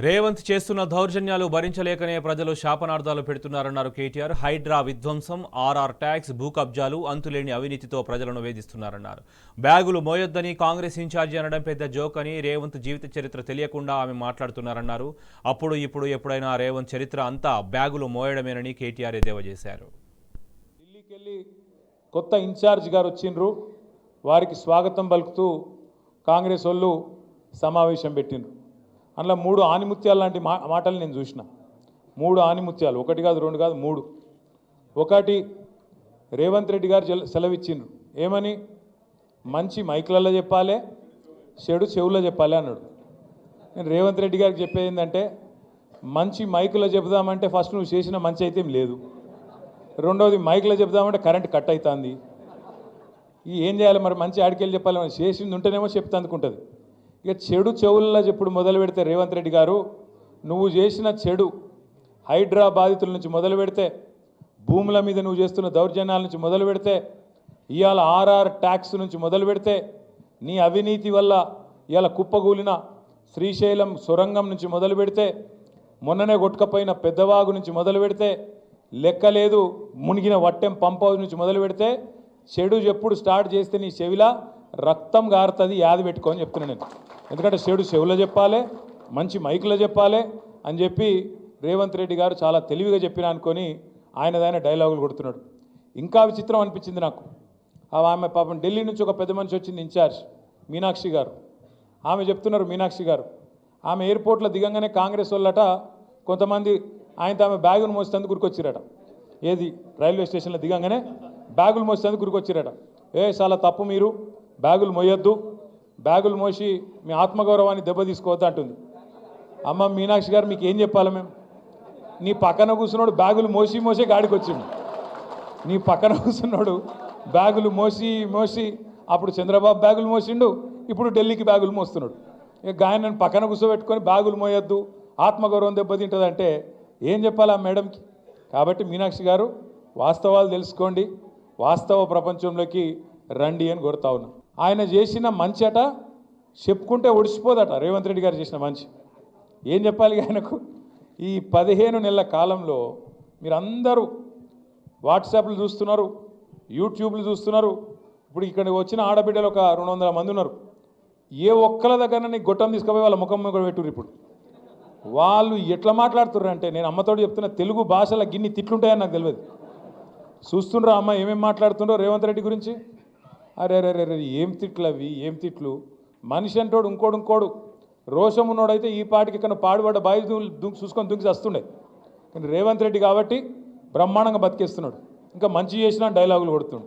రేవంత్ చేస్తున్న దౌర్జన్యాలు భరించలేకనే ప్రజలు శాపనార్థాలు పెడుతున్నారన్నారు కేటీఆర్. హైడ్రా విధ్వంసం, ఆర్ఆర్ ట్యాక్స్, భూ కబ్జాలు, అంతులేని అవినీతితో ప్రజలను వేధిస్తున్నారన్నారు. బ్యాగులు మోయొద్దని కాంగ్రెస్ ఇన్ఛార్జి అనడం పెద్ద జోక్ అని, రేవంత్ జీవిత చరిత్ర తెలియకుండా ఆమె మాట్లాడుతున్నారన్నారు. అప్పుడు ఇప్పుడు ఎప్పుడైనా రేవంత్ చరిత్ర అంతా బ్యాగులు మోయడమేనని కేటీఆర్ ఎద్దేవా చేశారు. ఢిల్లీకి వెళ్ళి కొత్త ఇన్ఛార్జ్ గారు వచ్చిండ్రు, వారికి స్వాగతం పలుకుతూ కాంగ్రెస్ వాళ్ళు సమావేశం పెట్టిండ్రు. అందులో 3 ఆనిముత్యాలు లాంటి మాటలు నేను చూసిన. 3 ఆనిముత్యాలు, ఒకటి కాదు, 2 కాదు, 3. ఒకటి, రేవంత్ రెడ్డి గారు సెలవిచ్చిండ్రు ఏమని, మంచి మైకులలో చెప్పాలి, చెడు చెవుల్లో చెప్పాలి అన్నాడు. నేను రేవంత్ రెడ్డి గారికి చెప్పేది ఏంటంటే, మంచి మైకులో చెబుదామంటే ఫస్ట్ నువ్వు చేసిన మంచి అయితే ఏం లేదు, రెండవది మైకులో చెబుదామంటే కరెంట్ కట్ అవుతుంది. ఏం చేయాలి మరి, మంచి ఆడికెళ్ళి చెప్పాలి, మనం చేసింది ఉంటేనేమో చెప్తా అందుకుంటుంది. ఇక చెడు చెవుల్లో చెప్పుడు మొదలు పెడితే రేవంత్ రెడ్డి గారు, నువ్వు చేసిన చెడు హైడ్రా బాధితుల నుంచి మొదలు పెడితే, భూముల మీద నువ్వు చేస్తున్న దౌర్జన్యాల నుంచి మొదలు పెడితే, ఇవాళ ఆర్ఆర్ ట్యాక్స్ నుంచి మొదలు పెడితే, నీ అవినీతి వల్ల ఇవాళ కుప్పగూలిన శ్రీశైలం సొరంగం నుంచి మొదలు పెడితే, మొన్ననే కొట్టుకపోయిన పెద్దవాగు నుంచి మొదలు పెడితే, లెక్కలేదు మునిగిన వట్టెం పంప్ హౌస్ నుంచి మొదలు పెడితే, చెడు ఎప్పుడు స్టార్ట్ చేస్తే నీ చెవిలా రక్తం గారుతుంది, యాది పెట్టుకోని చెప్తున్నాను నేను. ఎందుకంటే చెడు చెవులో చెప్పాలి, మంచి మైకులో చెప్పాలి అని చెప్పి రేవంత్ రెడ్డి గారు చాలా తెలివిగా చెప్పినా అనుకొని ఆయనదైన డైలాగులు కొడుతున్నాడు. ఇంకా విచిత్రం అనిపించింది నాకు. ఆమె పాపం ఢిల్లీ నుంచి ఒక పెద్ద మనిషి వచ్చింది, ఇన్ఛార్జ్ మీనాక్షి గారు. ఆమె చెప్తున్నారు, మీనాక్షి గారు ఆమె ఎయిర్పోర్ట్లో దిగంగానే కాంగ్రెస్ వాళ్ళట కొంతమంది ఆయనతో ఆమె బ్యాగులు మోసేందుకు గురికొచ్చిరట. ఏది, రైల్వే స్టేషన్లో దిగంగానే బ్యాగులు మోసేందుకు గురికొచ్చిరట. చాలా తప్పు, మీరు బ్యాగులు మోయొద్దు, బ్యాగులు మోసి మీ ఆత్మగౌరవాన్ని దెబ్బతీసుకోవద్దు అంటుంది. అమ్మ మీనాక్షి గారు, మీకు ఏం చెప్పాలి మేము? నీ పక్కన కూర్చున్నాడు బ్యాగులు మోసే గాడికి వచ్చిండు. నీ పక్కన కూర్చున్నాడు బ్యాగులు మోసి అప్పుడు చంద్రబాబు బ్యాగులు మోసిండు, ఇప్పుడు ఢిల్లీకి బ్యాగులు మోస్తున్నాడు. ఇక గాయనని పక్కన కూర్చోబెట్టుకొని బ్యాగులు మోయొద్దు, ఆత్మగౌరవం దెబ్బతింటుందంటే ఏం చెప్పాలి ఆ మేడంకి? కాబట్టి మీనాక్షి గారు, వాస్తవాలు తెలుసుకోండి, వాస్తవ ప్రపంచంలోకి రండి అని కోరుతా ఉన్నా. ఆయన చేసిన మంచి అట చెప్పుకుంటే ఒడిసిపోదట. రేవంత్ రెడ్డి గారు చేసిన మంచి ఏం చెప్పాలి ఆయనకు? ఈ 15 నెలల కాలంలో మీరందరూ వాట్సాప్లు చూస్తున్నారు, యూట్యూబ్లు చూస్తున్నారు. ఇప్పుడు ఇక్కడ వచ్చిన ఆడబిడ్డలు ఒక 200 మంది ఉన్నారు. ఏ ఒక్కల దగ్గర నీకు గొట్టం తీసుకుపోయి వాళ్ళ ముఖం కూడా పెట్టుర్రు. ఇప్పుడు వాళ్ళు ఎట్లా మాట్లాడుతుర్రు అంటే, నేను అమ్మతోడు చెప్తున్న, తెలుగు భాషలో గిన్ని తిట్లుంటాయని నాకు తెలియదు. చూస్తుండ్రా అమ్మ ఏమేమి మాట్లాడుతుండ్రో రేవంత్ రెడ్డి గురించి. అరే ఏం తిట్లు అవి, ఏం తిట్లు! మనిషి అంటోడు ఇంకోడు రోషం ఉన్నోడైతే ఈ పాటికి ఇక్కడ పాడుబడ్డ బాయి చూసుకొని దుంకి వస్తుండే. కానీ రేవంత్ రెడ్డి కాబట్టి బ్రహ్మాండంగా బతికేస్తున్నాడు. ఇంకా మంచి చేసినా డైలాగులు కొడుతుండు.